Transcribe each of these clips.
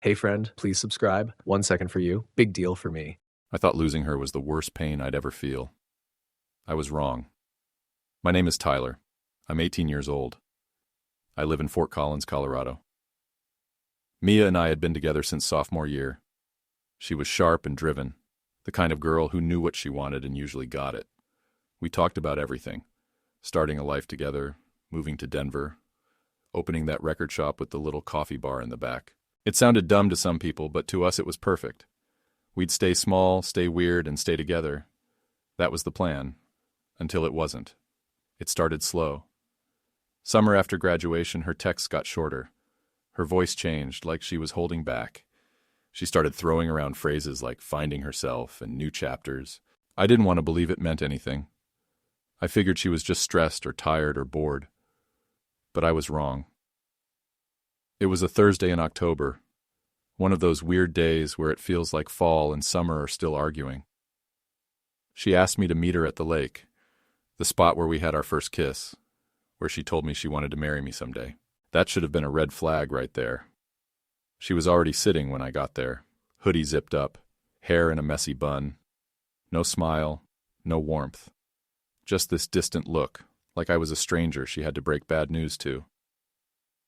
Hey friend, please subscribe. 1 second for you. Big deal for me. I thought losing her was the worst pain I'd ever feel. I was wrong. My name is Tyler. I'm 18 years old. I live in Fort Collins, Colorado. Mia and I had been together since sophomore year. She was sharp and driven, the kind of girl who knew what she wanted and usually got it. We talked about everything, starting a life together, moving to Denver, opening that record shop with the little coffee bar in the back. It sounded dumb to some people, but to us it was perfect. We'd stay small, stay weird, and stay together. That was the plan, until it wasn't. It started slow. Summer after graduation, her texts got shorter. Her voice changed, like she was holding back. She started throwing around phrases like finding herself and new chapters. I didn't want to believe it meant anything. I figured she was just stressed or tired or bored. But I was wrong. It was a Thursday in October, one of those weird days where it feels like fall and summer are still arguing. She asked me to meet her at the lake, the spot where we had our first kiss, where she told me she wanted to marry me someday. That should have been a red flag right there. She was already sitting when I got there, hoodie zipped up, hair in a messy bun. No smile, no warmth. Just this distant look, like I was a stranger she had to break bad news to.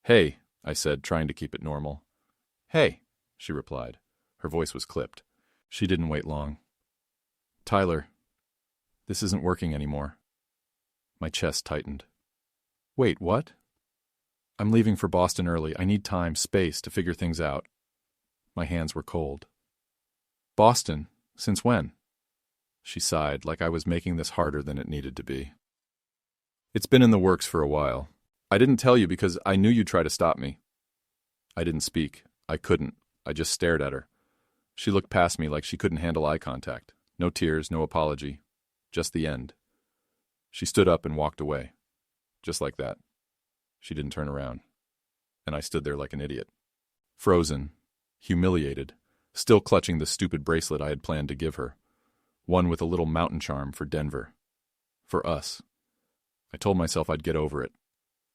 "Hey," I said, trying to keep it normal. "Hey," she replied. Her voice was clipped. She didn't wait long. "Tyler, this isn't working anymore." My chest tightened. "Wait, what?" "I'm leaving for Boston early. I need time, space, to figure things out." My hands were cold. "Boston? Since when?" She sighed, like I was making this harder than it needed to be. "It's been in the works for a while. I didn't tell you because I knew you'd try to stop me." I didn't speak. I couldn't. I just stared at her. She looked past me like she couldn't handle eye contact. No tears, no apology. Just the end. She stood up and walked away. Just like that. She didn't turn around. And I stood there like an idiot. Frozen. Humiliated. Still clutching the stupid bracelet I had planned to give her. One with a little mountain charm for Denver. For us. I told myself I'd get over it.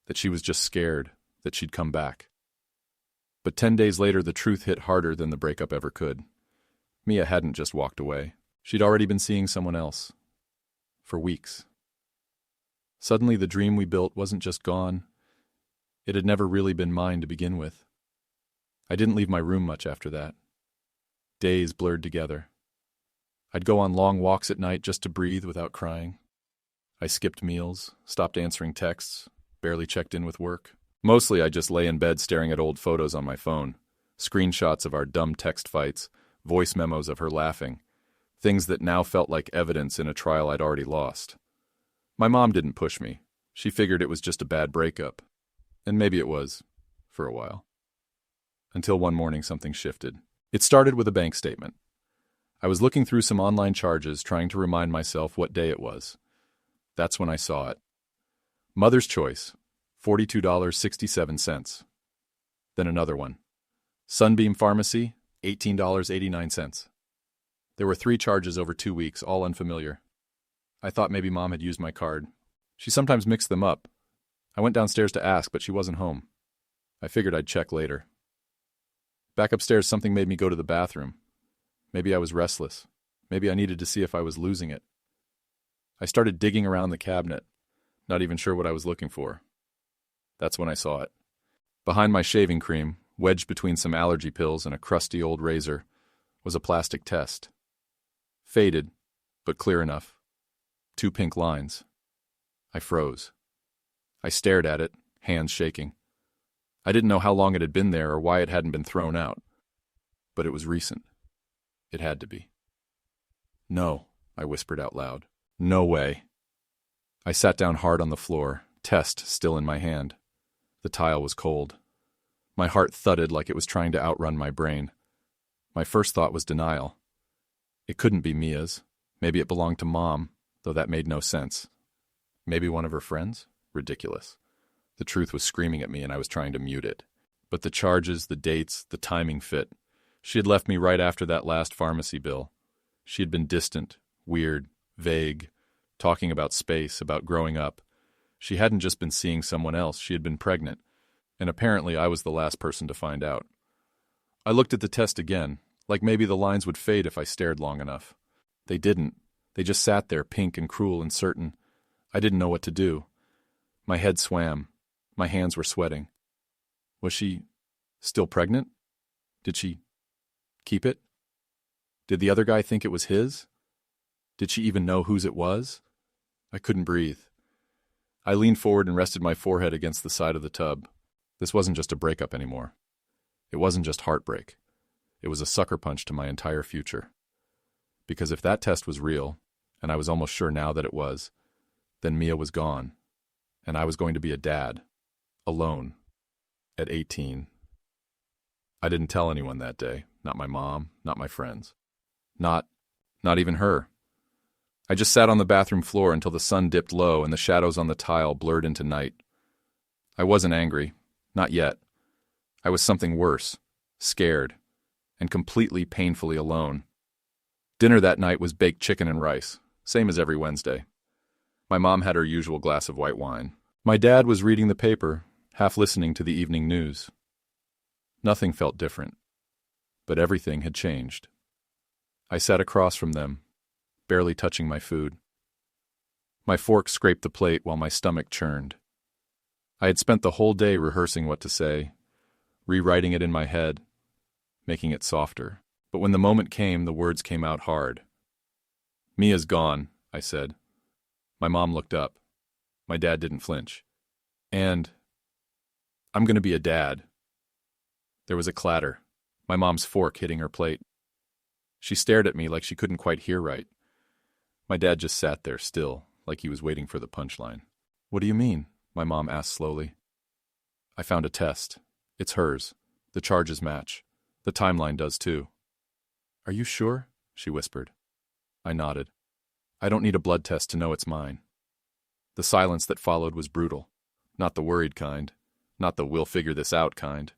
That she was just scared. That she'd come back. But 10 days later, the truth hit harder than the breakup ever could. Mia hadn't just walked away. She'd already been seeing someone else. For weeks. Suddenly, the dream we built wasn't just gone. It had never really been mine to begin with. I didn't leave my room much after that. Days blurred together. I'd go on long walks at night just to breathe without crying. I skipped meals, stopped answering texts, barely checked in with work. Mostly I just lay in bed staring at old photos on my phone, screenshots of our dumb text fights, voice memos of her laughing, things that now felt like evidence in a trial I'd already lost. My mom didn't push me. She figured it was just a bad breakup. And maybe it was, for a while. Until one morning something shifted. It started with a bank statement. I was looking through some online charges, trying to remind myself what day it was. That's when I saw it. Mother's Choice, $42.67. Then another one. Sunbeam Pharmacy, $18.89. There were 3 charges over 2 weeks, all unfamiliar. I thought maybe Mom had used my card. She sometimes mixed them up. I went downstairs to ask, but she wasn't home. I figured I'd check later. Back upstairs, something made me go to the bathroom. Maybe I was restless. Maybe I needed to see if I was losing it. I started digging around the cabinet, not even sure what I was looking for. That's when I saw it. Behind my shaving cream, wedged between some allergy pills and a crusty old razor, was a plastic test. Faded, but clear enough. 2 pink lines. I froze. I stared at it, hands shaking. I didn't know how long it had been there or why it hadn't been thrown out. But it was recent. It had to be. "No," I whispered out loud. "No way." I sat down hard on the floor, test still in my hand. The tile was cold. My heart thudded like it was trying to outrun my brain. My first thought was denial. It couldn't be Mia's. Maybe it belonged to Mom, though that made no sense. Maybe one of her friends? Ridiculous. The truth was screaming at me and I was trying to mute it. But the charges, the dates, the timing fit. She had left me right after that last pharmacy bill. She had been distant, weird, vague, talking about space, about growing up. She hadn't just been seeing someone else, she had been pregnant. And apparently I was the last person to find out. I looked at the test again, like maybe the lines would fade if I stared long enough. They didn't. They just sat there, pink and cruel and certain. I didn't know what to do. My head swam. My hands were sweating. Was she still pregnant? Did she keep it? Did the other guy think it was his? Did she even know whose it was? I couldn't breathe. I leaned forward and rested my forehead against the side of the tub. This wasn't just a breakup anymore. It wasn't just heartbreak. It was a sucker punch to my entire future. Because if that test was real, and I was almost sure now that it was, then Mia was gone, and I was going to be a dad, alone, at 18. I didn't tell anyone that day, not my mom, not my friends. Not even her. I just sat on the bathroom floor until the sun dipped low and the shadows on the tile blurred into night. I wasn't angry, not yet. I was something worse, scared, and completely painfully alone. Dinner that night was baked chicken and rice, same as every Wednesday. My mom had her usual glass of white wine. My dad was reading the paper, half listening to the evening news. Nothing felt different, but everything had changed. I sat across from them, barely touching my food. My fork scraped the plate while my stomach churned. I had spent the whole day rehearsing what to say, rewriting it in my head, making it softer. But when the moment came, the words came out hard. "Mia's gone," I said. My mom looked up. My dad didn't flinch. "And I'm going to be a dad." There was a clatter, my mom's fork hitting her plate. She stared at me like she couldn't quite hear right. My dad just sat there still, like he was waiting for the punchline. "What do you mean?" my mom asked slowly. "I found a test. It's hers. The charges match. The timeline does too." "Are you sure?" she whispered. I nodded. "I don't need a blood test to know it's mine." The silence that followed was brutal. Not the worried kind. Not the "we'll figure this out" kind.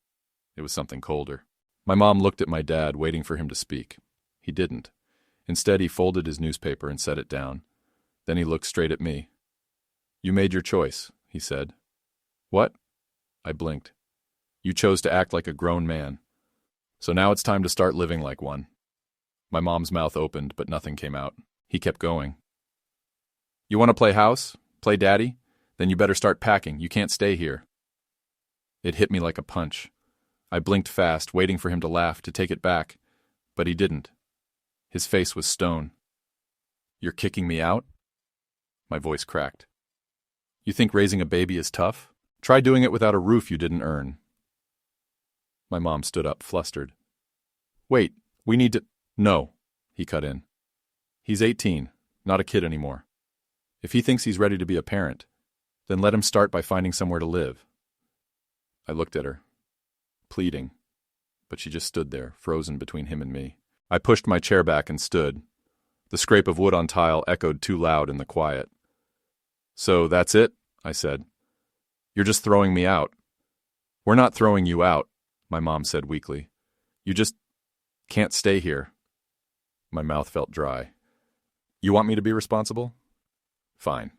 It was something colder. My mom looked at my dad, waiting for him to speak. He didn't. Instead, he folded his newspaper and set it down. Then he looked straight at me. "You made your choice," he said. "What?" I blinked. "You chose to act like a grown man. So now it's time to start living like one." My mom's mouth opened, but nothing came out. He kept going. "You want to play house? Play daddy? Then you better start packing. You can't stay here." It hit me like a punch. I blinked fast, waiting for him to laugh, to take it back. But he didn't. His face was stone. "You're kicking me out?" My voice cracked. "You think raising a baby is tough? Try doing it without a roof you didn't earn." My mom stood up, flustered. "Wait, we need to—" "No," he cut in. "He's 18, not a kid anymore. If he thinks he's ready to be a parent, then let him start by finding somewhere to live." I looked at her, pleading, but she just stood there, frozen between him and me. I pushed my chair back and stood. The scrape of wood on tile echoed too loud in the quiet. "So that's it?" I said. "You're just throwing me out." "We're not throwing you out," my mom said weakly. "You just can't stay here." My mouth felt dry. "You want me to be responsible? Fine."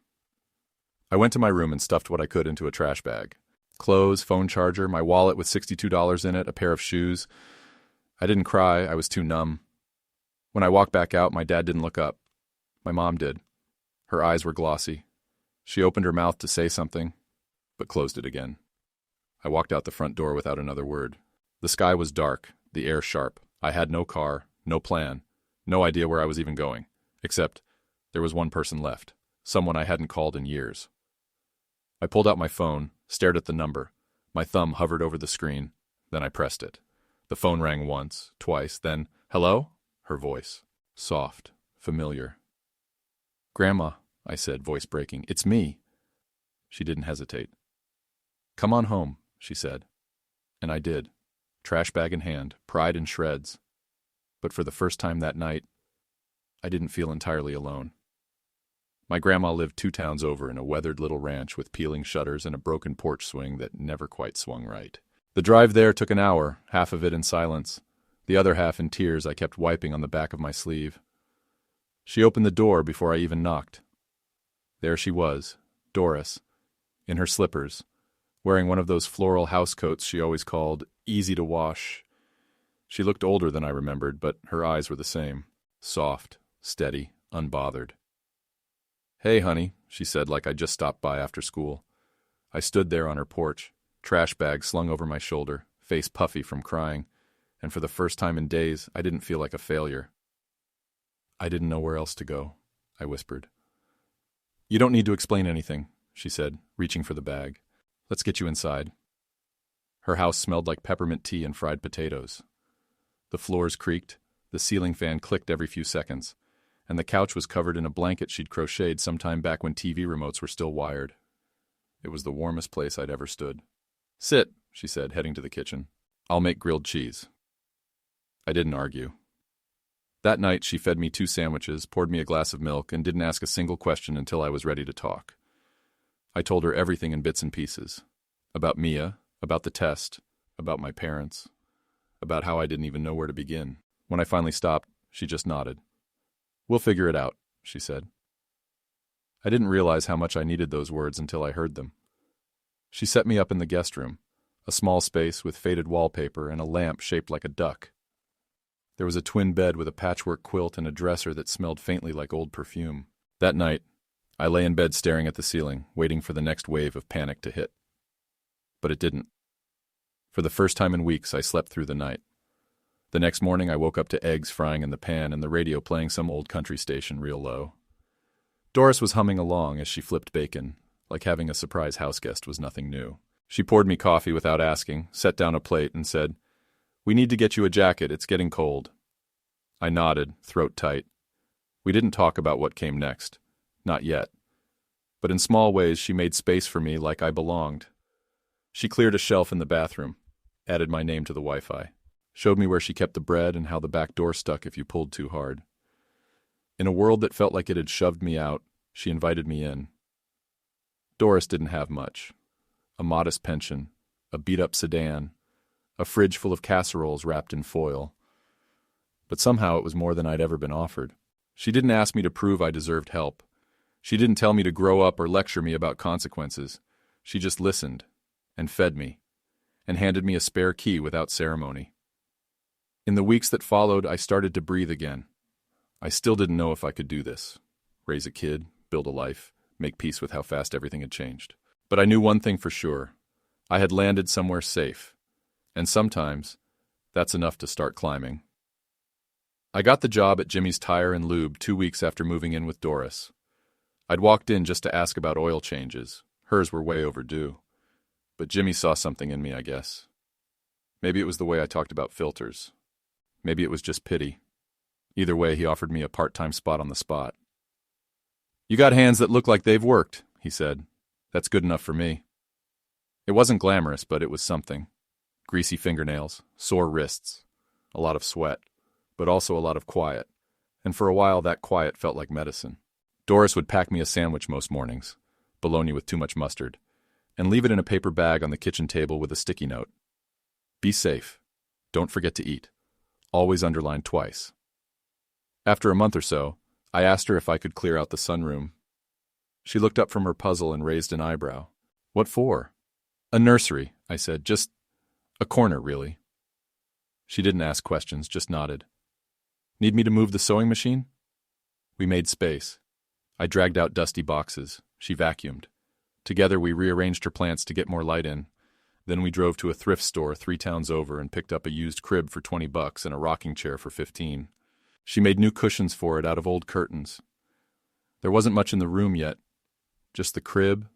I went to my room and stuffed what I could into a trash bag. Clothes, phone charger, my wallet with $62 in it, a pair of shoes. I didn't cry, I was too numb. When I walked back out, my dad didn't look up. My mom did. Her eyes were glossy. She opened her mouth to say something, but closed it again. I walked out the front door without another word. The sky was dark, the air sharp. I had no car, no plan, no idea where I was even going, except there was one person left, someone I hadn't called in years. I pulled out my phone, stared at the number. My thumb hovered over the screen, then I pressed it. The phone rang once, twice, then, "Hello?" Her voice. Soft, familiar. "Grandma," I said, voice breaking, "it's me." She didn't hesitate. "Come on home," she said. And I did, trash bag in hand, pride in shreds. But for the first time that night, I didn't feel entirely alone. My grandma lived 2 towns over in a weathered little ranch with peeling shutters and a broken porch swing that never quite swung right. The drive there took an hour, half of it in silence. The other half in tears I kept wiping on the back of my sleeve. She opened the door before I even knocked. There she was, Doris, in her slippers, wearing one of those floral housecoats she always called easy to wash. She looked older than I remembered, but her eyes were the same. Soft, steady, unbothered. "Hey, honey," she said like I'd just stopped by after school. I stood there on her porch, trash bag slung over my shoulder, face puffy from crying, and for the first time in days, I didn't feel like a failure. "I didn't know where else to go," I whispered. "You don't need to explain anything," she said, reaching for the bag. "Let's get you inside." Her house smelled like peppermint tea and fried potatoes. The floors creaked, the ceiling fan clicked every few seconds, and the couch was covered in a blanket she'd crocheted sometime back when TV remotes were still wired. It was the warmest place I'd ever stood. "Sit," she said, heading to the kitchen. "I'll make grilled cheese." I didn't argue. That night, she fed me 2 sandwiches, poured me a glass of milk, and didn't ask a single question until I was ready to talk. I told her everything in bits and pieces. About Mia, about the test, about my parents, about how I didn't even know where to begin. When I finally stopped, she just nodded. "We'll figure it out," she said. I didn't realize how much I needed those words until I heard them. She set me up in the guest room, a small space with faded wallpaper and a lamp shaped like a duck. There was a twin bed with a patchwork quilt and a dresser that smelled faintly like old perfume. That night, I lay in bed staring at the ceiling, waiting for the next wave of panic to hit. But it didn't. For the first time in weeks, I slept through the night. The next morning, I woke up to eggs frying in the pan and the radio playing some old country station real low. Doris was humming along as she flipped bacon, like having a surprise houseguest was nothing new. She poured me coffee without asking, set down a plate, and said, "We need to get you a jacket, it's getting cold." I nodded, throat tight. We didn't talk about what came next. Not yet. But in small ways, she made space for me like I belonged. She cleared a shelf in the bathroom, added my name to the Wi-Fi, showed me where she kept the bread and how the back door stuck if you pulled too hard. In a world that felt like it had shoved me out, she invited me in. Doris didn't have much. A modest pension, a beat-up sedan, a fridge full of casseroles wrapped in foil. But somehow it was more than I'd ever been offered. She didn't ask me to prove I deserved help. She didn't tell me to grow up or lecture me about consequences. She just listened, and fed me, and handed me a spare key without ceremony. In the weeks that followed, I started to breathe again. I still didn't know if I could do this. Raise a kid, build a life, make peace with how fast everything had changed. But I knew one thing for sure. I had landed somewhere safe. And sometimes, that's enough to start climbing. I got the job at Jimmy's Tire and Lube 2 weeks after moving in with Doris. I'd walked in just to ask about oil changes. Hers were way overdue. But Jimmy saw something in me, I guess. Maybe it was the way I talked about filters. Maybe it was just pity. Either way, he offered me a part-time spot on the spot. "You got hands that look like they've worked," he said. "That's good enough for me." It wasn't glamorous, but it was something. Greasy fingernails, sore wrists, a lot of sweat, but also a lot of quiet. And for a while, that quiet felt like medicine. Doris would pack me a sandwich most mornings, bologna with too much mustard, and leave it in a paper bag on the kitchen table with a sticky note. "Be safe. Don't forget to eat." Always underlined twice. After a month or so, I asked her if I could clear out the sunroom. She looked up from her puzzle and raised an eyebrow. "What for?" "A nursery," I said. "Just a corner, really." She didn't ask questions, just nodded. "Need me to move the sewing machine?" We made space. I dragged out dusty boxes. She vacuumed. Together we rearranged her plants to get more light in. Then we drove to a thrift store 3 towns over and picked up a used crib for $20 and a rocking chair for $15. She made new cushions for it out of old curtains. There wasn't much in the room yet. Just the crib,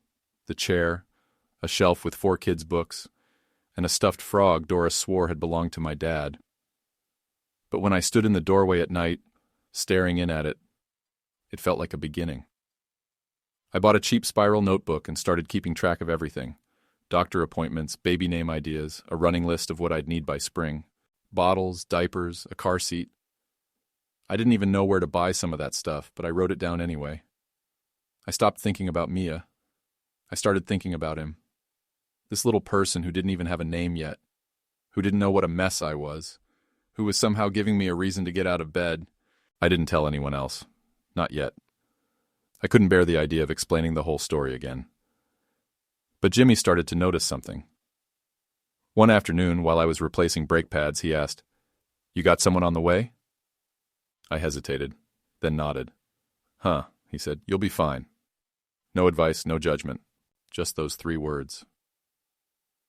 the chair, a shelf with 4 kids' books, and a stuffed frog Doris swore had belonged to my dad. But when I stood in the doorway at night, staring in at it, it felt like a beginning. I bought a cheap spiral notebook and started keeping track of everything. Doctor appointments, baby name ideas, a running list of what I'd need by spring. Bottles, diapers, a car seat. I didn't even know where to buy some of that stuff, but I wrote it down anyway. I stopped thinking about Mia. I started thinking about him. This little person who didn't even have a name yet, who didn't know what a mess I was, who was somehow giving me a reason to get out of bed. I didn't tell anyone else. Not yet. I couldn't bear the idea of explaining the whole story again. But Jimmy started to notice something. One afternoon, while I was replacing brake pads, he asked, You got someone on the way? I hesitated, then nodded. Huh, he said, you'll be fine. No advice, no judgment. Just those 3 words.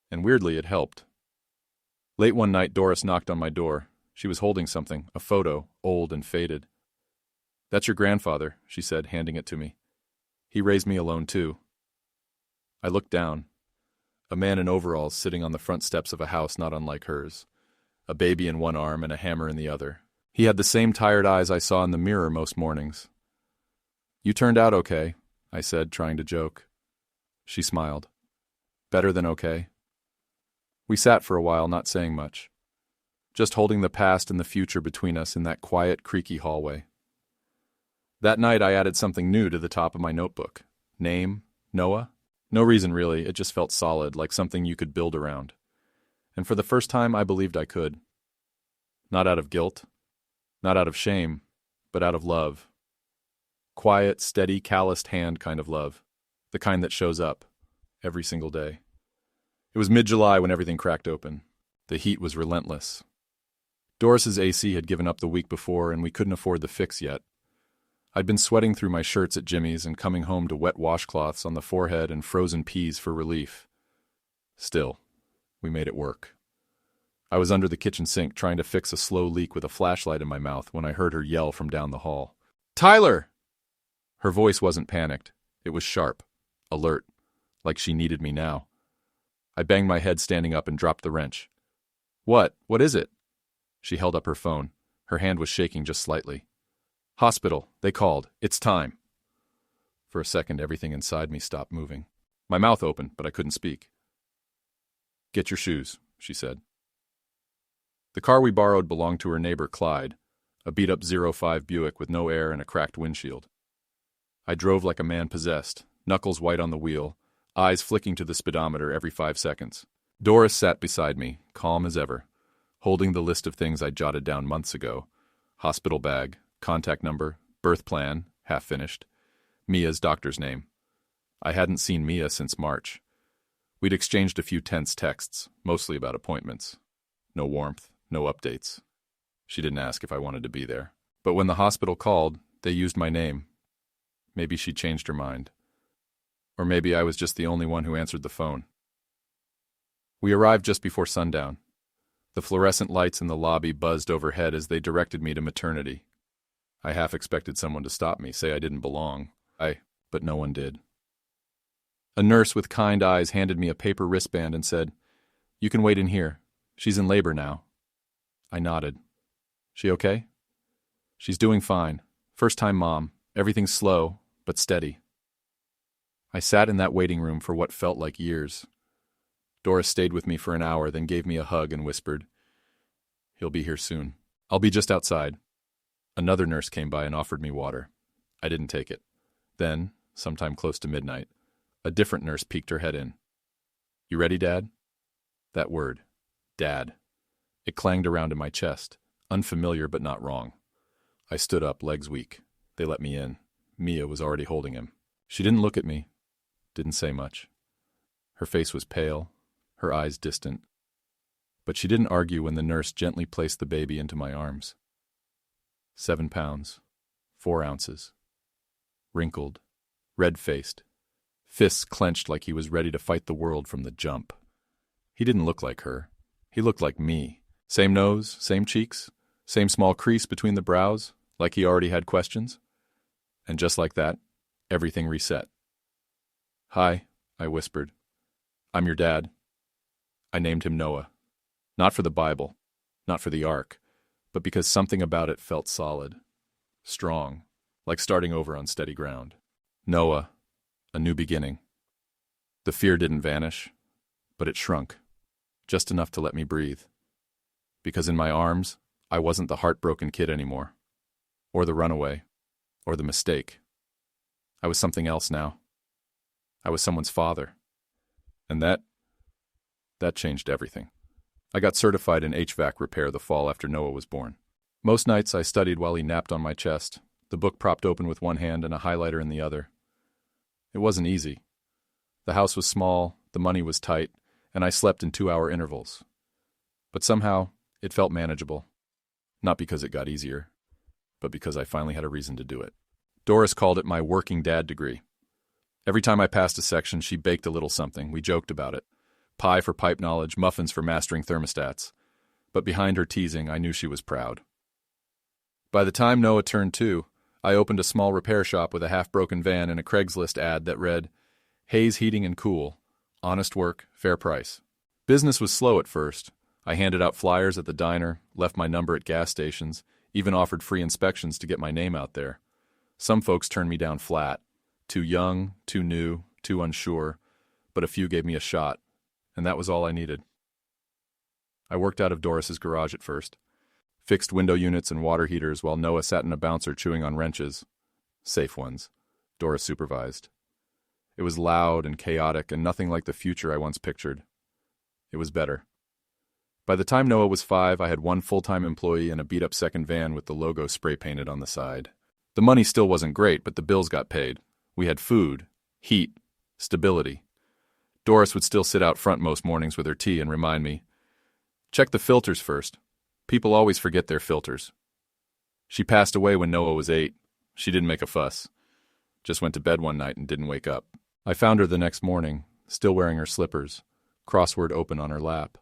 And weirdly, it helped. Late one night, Doris knocked on my door. She was holding something, a photo, old and faded. That's your grandfather, she said, handing it to me. He raised me alone, too. I looked down. A man in overalls sitting on the front steps of a house not unlike hers. A baby in one arm and a hammer in the other. He had the same tired eyes I saw in the mirror most mornings. You turned out okay, I said, trying to joke. She smiled. Better than okay. We sat for a while, not saying much. Just holding the past and the future between us in that quiet, creaky hallway. That night I added something new to the top of my notebook. Name, Noah. No reason really, it just felt solid, like something you could build around. And for the first time I believed I could. Not out of guilt, not out of shame, but out of love. Quiet, steady, calloused hand kind of love. The kind that shows up, every single day. It was mid-July when everything cracked open. The heat was relentless. Doris's AC had given up the week before and we couldn't afford the fix yet. I'd been sweating through my shirts at Jimmy's and coming home to wet washcloths on the forehead and frozen peas for relief. Still, we made it work. I was under the kitchen sink trying to fix a slow leak with a flashlight in my mouth when I heard her yell from down the hall. Tyler! Her voice wasn't panicked. It was sharp, alert, like she needed me now. I banged my head standing up and dropped the wrench. What? What is it? She held up her phone. Her hand was shaking just slightly. Hospital. They called. It's time. For a second, everything inside me stopped moving. My mouth opened, but I couldn't speak. Get your shoes, she said. The car we borrowed belonged to her neighbor, Clyde, a beat-up 05 Buick with no air and a cracked windshield. I drove like a man possessed, knuckles white on the wheel, eyes flicking to the speedometer every 5 seconds. Doris sat beside me, calm as ever, holding the list of things I'd jotted down months ago. Hospital bag, contact number, birth plan, half finished, Mia's doctor's name. I hadn't seen Mia since March. We'd exchanged a few tense texts, mostly about appointments. No warmth, no updates. She didn't ask if I wanted to be there. But when the hospital called, they used my name. Maybe she'd changed her mind. Or maybe I was just the only one who answered the phone. We arrived just before sundown. The fluorescent lights in the lobby buzzed overhead as they directed me to maternity. I half expected someone to stop me, say I didn't belong. But no one did. A nurse with kind eyes handed me a paper wristband and said, "You can wait in here. She's in labor now." I nodded. She okay? She's doing fine. First-time mom. Everything's slow, but steady. I sat in that waiting room for what felt like years. Doris stayed with me for an hour, then gave me a hug and whispered, "He'll be here soon. I'll be just outside." Another nurse came by and offered me water. I didn't take it. Then, sometime close to midnight, a different nurse peeked her head in. "You ready, Dad?" That word, Dad. It clanged around in my chest, unfamiliar but not wrong. I stood up, legs weak. They let me in. Mia was already holding him. She didn't look at me, didn't say much. Her face was pale, her eyes distant. But she didn't argue when the nurse gently placed the baby into my arms. 7 pounds, 4 ounces. Wrinkled, red-faced, fists clenched like he was ready to fight the world from the jump. He didn't look like her. He looked like me. Same nose, same cheeks, same small crease between the brows, like he already had questions. And just like that, everything reset. "Hi," I whispered. "I'm your dad." I named him Noah. Not for the Bible, not for the Ark, but because something about it felt solid, strong, like starting over on steady ground. Noah, a new beginning. The fear didn't vanish, but it shrunk, just enough to let me breathe. Because in my arms, I wasn't the heartbroken kid anymore, or the runaway, or the mistake. I was something else now. I was someone's father. And that changed everything. I got certified in HVAC repair the fall after Noah was born. Most nights I studied while he napped on my chest, the book propped open with one hand and a highlighter in the other. It wasn't easy. The house was small, the money was tight, and I slept in 2-hour intervals. But somehow, it felt manageable. Not because it got easier, but because I finally had a reason to do it. Doris called it my working dad degree. Every time I passed a section, she baked a little something. We joked about it. Pie for pipe knowledge, muffins for mastering thermostats. But behind her teasing, I knew she was proud. By the time Noah turned 2, I opened a small repair shop with a half-broken van and a Craigslist ad that read, Hayes Heating and Cool. Honest work, fair price. Business was slow at first. I handed out flyers at the diner, left my number at gas stations, even offered free inspections to get my name out there. Some folks turned me down flat. Too young, too new, too unsure, but a few gave me a shot, and that was all I needed. I worked out of Doris's garage at first, fixed window units and water heaters while Noah sat in a bouncer chewing on wrenches. Safe ones. Doris supervised. It was loud and chaotic and nothing like the future I once pictured. It was better. By the time Noah was 5, I had one full-time employee and a beat-up second van with the logo spray-painted on the side. The money still wasn't great, but the bills got paid. We had food, heat, stability. Doris would still sit out front most mornings with her tea and remind me, check the filters first. People always forget their filters. She passed away when Noah was 8. She didn't make a fuss. Just went to bed one night and didn't wake up. I found her the next morning, still wearing her slippers, crossword open on her lap.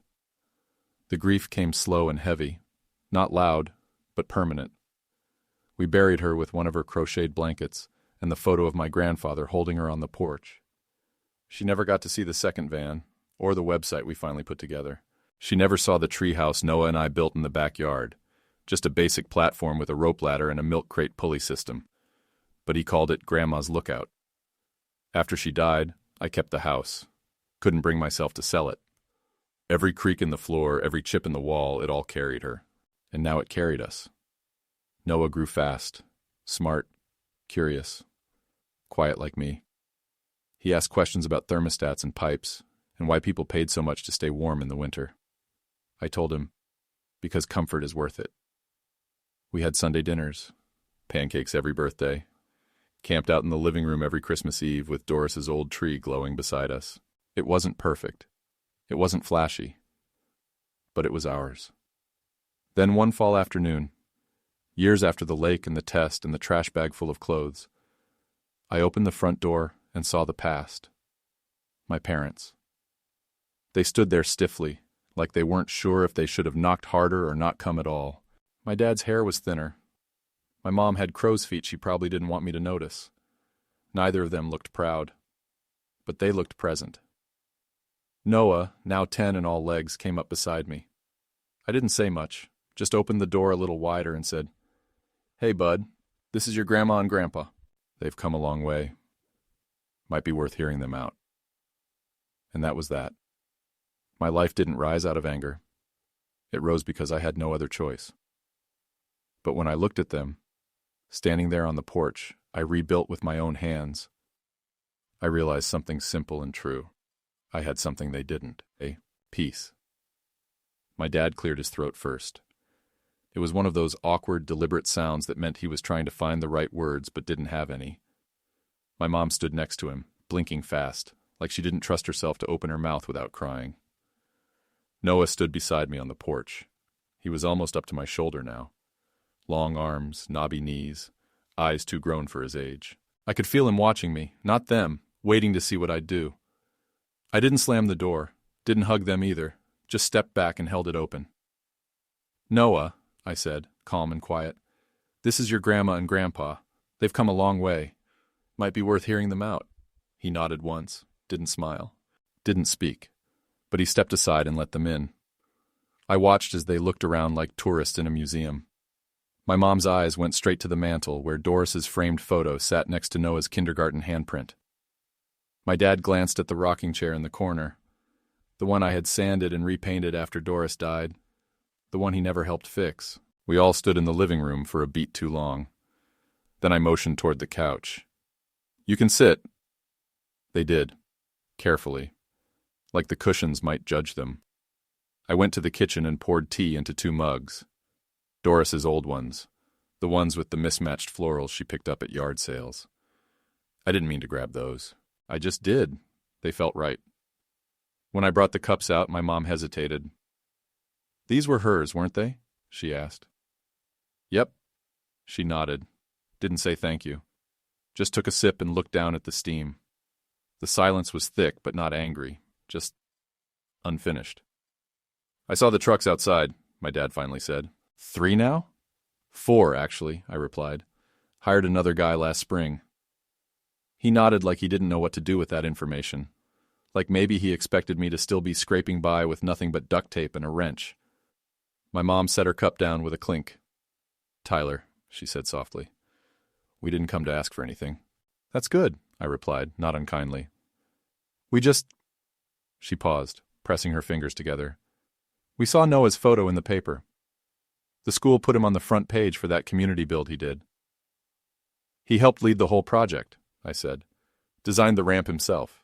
The grief came slow and heavy, not loud, but permanent. We buried her with one of her crocheted blankets and the photo of my grandfather holding her on the porch. She never got to see the second van, or the website we finally put together. She never saw the treehouse Noah and I built in the backyard, just a basic platform with a rope ladder and a milk crate pulley system. But he called it Grandma's Lookout. After she died, I kept the house. Couldn't bring myself to sell it. Every creak in the floor, every chip in the wall, it all carried her. And now it carried us. Noah grew fast, smart, curious, quiet like me. He asked questions about thermostats and pipes, and why people paid so much to stay warm in the winter. I told him, because comfort is worth it. We had Sunday dinners, pancakes every birthday, camped out in the living room every Christmas Eve with Doris's old tree glowing beside us. It wasn't perfect. It wasn't flashy. But it was ours. Then one fall afternoon, years after the lake and the test and the trash bag full of clothes, I opened the front door and saw the past. My parents. They stood there stiffly, like they weren't sure if they should have knocked harder or not come at all. My dad's hair was thinner. My mom had crow's feet she probably didn't want me to notice. Neither of them looked proud. But they looked present. Noah, now 10 and all legs, came up beside me. I didn't say much, just opened the door a little wider and said, "Hey, bud, this is your grandma and grandpa. They've come a long way. Might be worth hearing them out." And that was that. My life didn't rise out of anger. It rose because I had no other choice. But when I looked at them, standing there on the porch, I rebuilt with my own hands, I realized something simple and true. I had something they didn't, peace. My dad cleared his throat first. It was one of those awkward, deliberate sounds that meant he was trying to find the right words but didn't have any. My mom stood next to him, blinking fast, like she didn't trust herself to open her mouth without crying. Noah stood beside me on the porch. He was almost up to my shoulder now. Long arms, knobby knees, eyes too grown for his age. I could feel him watching me, not them, waiting to see what I'd do. I didn't slam the door, didn't hug them either, just stepped back and held it open. "Noah," I said, calm and quiet, "this is your grandma and grandpa. They've come a long way. Might be worth hearing them out." He nodded once, didn't smile, didn't speak, but he stepped aside and let them in. I watched as they looked around like tourists in a museum. My mom's eyes went straight to the mantel where Doris's framed photo sat next to Noah's kindergarten handprint. My dad glanced at the rocking chair in the corner, the one I had sanded and repainted after Doris died, the one he never helped fix. We all stood in the living room for a beat too long. Then I motioned toward the couch. "You can sit." They did, carefully, like the cushions might judge them. I went to the kitchen and poured tea into 2 mugs. Doris's old ones, the ones with the mismatched florals she picked up at yard sales. I didn't mean to grab those. I just did. They felt right. When I brought the cups out, my mom hesitated. "These were hers, weren't they?" she asked. Yep. She nodded. Didn't say thank you. Just took a sip and looked down at the steam. The silence was thick but not angry, just unfinished. I saw the trucks outside, my dad finally said. 3 now? 4, actually, I replied. Hired another guy last spring. He nodded like he didn't know what to do with that information. Like maybe he expected me to still be scraping by with nothing but duct tape and a wrench. My mom set her cup down with a clink. Tyler, she said softly. We didn't come to ask for anything. That's good, I replied, not unkindly. She paused, pressing her fingers together. We saw Noah's photo in the paper. The school put him on the front page for that community build he did. He helped lead the whole project, I said. Designed the ramp himself.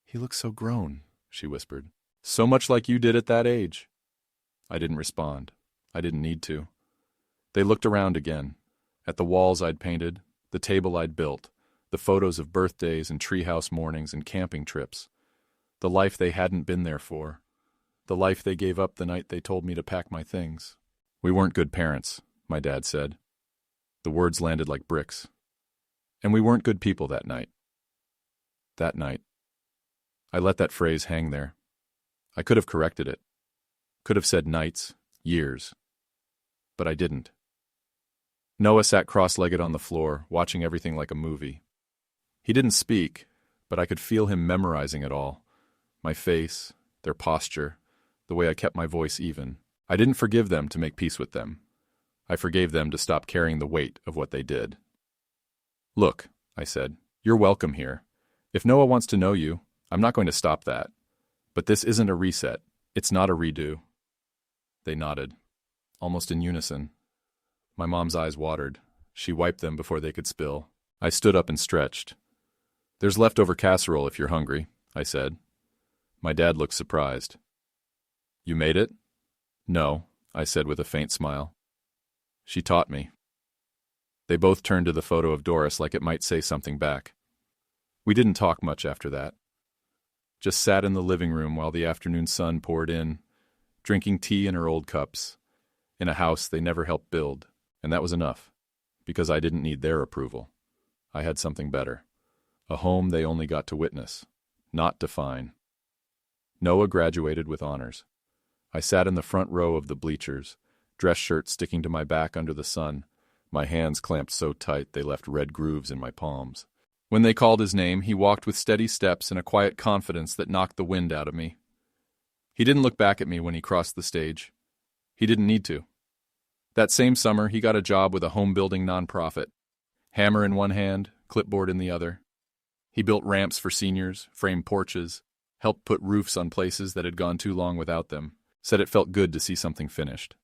He looks so grown, she whispered. So much like you did at that age. I didn't respond. I didn't need to. They looked around again, at the walls I'd painted, the table I'd built, the photos of birthdays and treehouse mornings and camping trips, the life they hadn't been there for, the life they gave up the night they told me to pack my things. We weren't good parents, my dad said. The words landed like bricks. And we weren't good people that night. That night. I let that phrase hang there. I could have corrected it. Could have said nights, years. But I didn't. Noah sat cross-legged on the floor, watching everything like a movie. He didn't speak, but I could feel him memorizing it all. My face, their posture, the way I kept my voice even. I didn't forgive them to make peace with them. I forgave them to stop carrying the weight of what they did. Look, I said, you're welcome here. If Noah wants to know you, I'm not going to stop that. But this isn't a reset. It's not a redo. They nodded, almost in unison. My mom's eyes watered. She wiped them before they could spill. I stood up and stretched. There's leftover casserole if you're hungry, I said. My dad looked surprised. You made it? No, I said with a faint smile. She taught me. They both turned to the photo of Doris like it might say something back. We didn't talk much after that. Just sat in the living room while the afternoon sun poured in, drinking tea in her old cups, in a house they never helped build, and that was enough, because I didn't need their approval. I had something better. A home they only got to witness, not define. Noah graduated with honors. I sat in the front row of the bleachers, dress shirt sticking to my back under the sun, my hands clamped so tight they left red grooves in my palms. When they called his name, he walked with steady steps and a quiet confidence that knocked the wind out of me. He didn't look back at me when he crossed the stage. He didn't need to. That same summer, he got a job with a home-building nonprofit. Hammer in one hand, clipboard in the other. He built ramps for seniors, framed porches, helped put roofs on places that had gone too long without them, said it felt good to see something finished.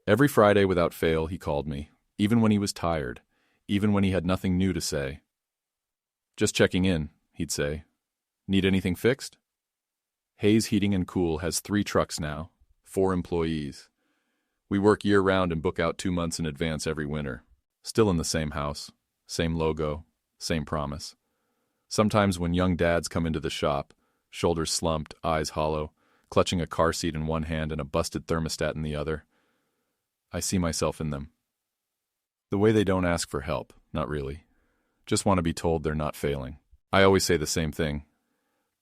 Every Friday without fail, he called me, even when he was tired, even when he had nothing new to say. Just checking in, he'd say. Need anything fixed? Hayes Heating and Cool has 3 trucks now, 4 employees. We work year-round and book out 2 months in advance every winter. Still in the same house, same logo, same promise. Sometimes when young dads come into the shop, shoulders slumped, eyes hollow, clutching a car seat in one hand and a busted thermostat in the other, I see myself in them. The way they don't ask for help, not really. Just want to be told they're not failing. I always say the same thing.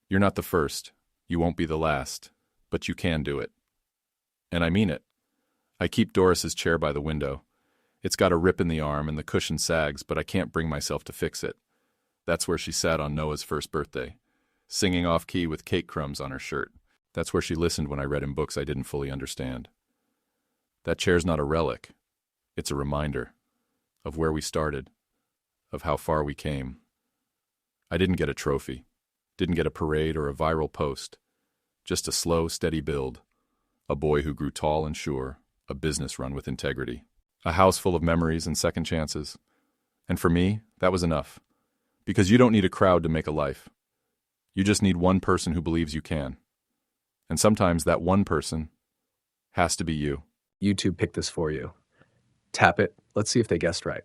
You're not the first. You won't be the last. But you can do it. And I mean it. I keep Doris's chair by the window. It's got a rip in the arm and the cushion sags, but I can't bring myself to fix it. That's where she sat on Noah's first birthday, singing off-key with cake crumbs on her shirt. That's where she listened when I read him books I didn't fully understand. That chair's not a relic. It's a reminder of where we started, of how far we came. I didn't get a trophy, didn't get a parade or a viral post, just a slow, steady build, a boy who grew tall and sure, a business run with integrity, a house full of memories and second chances. And for me, that was enough. Because you don't need a crowd to make a life. You just need one person who believes you can. And sometimes that one person has to be you. YouTube picked this for you. Tap it. Let's see if they guessed right.